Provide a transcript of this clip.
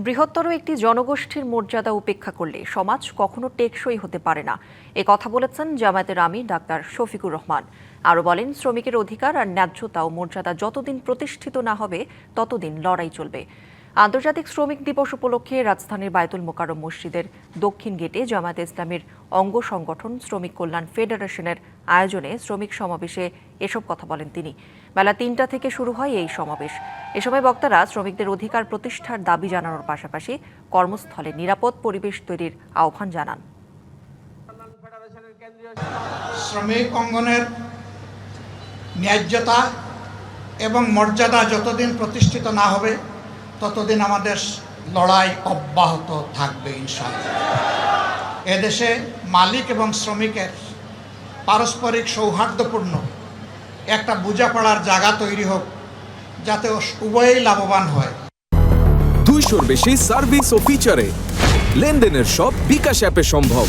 বৃহত্তর একটি জনগোষ্ঠীর মর্যাদা উপেক্ষা করলে সমাজ কখনো টেকসই হতে পারে না, এ কথা বলেছেন জামায়াতের আমির ডাক্তার শফিকুর রহমান। আরও বলেন, শ্রমিকের অধিকার আর ন্যায্যতা ও মর্যাদা যতদিন প্রতিষ্ঠিত না হবে ততদিন লড়াই চলবে। আন্তর্জাতিক শ্রমিক দিবস উপলক্ষে রাজধানীর বায়তুল মোকাররম মসজিদের দক্ষিণ গেটে জামায়াতে ইসলামীর অঙ্গ সংগঠন শ্রমিক কল্যাণ ফেডারেশনের আয়োজনে শ্রমিক সমাবেশে এসব কথা বলেন তিনি। বেলা ৩টা থেকে শুরু হয় এই সমাবেশ। এ সময় বক্তারা শ্রমিকদের অধিকার প্রতিষ্ঠার দাবি জানানোর পাশাপাশি কর্মস্থলে নিরাপদ পরিবেশ তৈরির আহ্বান জানান। শ্রমিক অঙ্গনের ন্যায্যতা এবং মর্যাদা যতদিন প্রতিষ্ঠিত না হবে ততদিন আমাদের লড়াই অব্যাহত থাকবে ইনশাআল্লাহ। এদেশে মালিক এবং শ্রমিকের পারস্পরিক সৌহার্দ্যপূর্ণ একটা বোঝাপড়ার জায়গা তৈরি হোক, যাতে উভয়ই লাভবান হয়। 200-র বেশি সার্ভিস ও ফিচারে লেনদেনের সব বিকাশ অ্যাপে সম্ভব।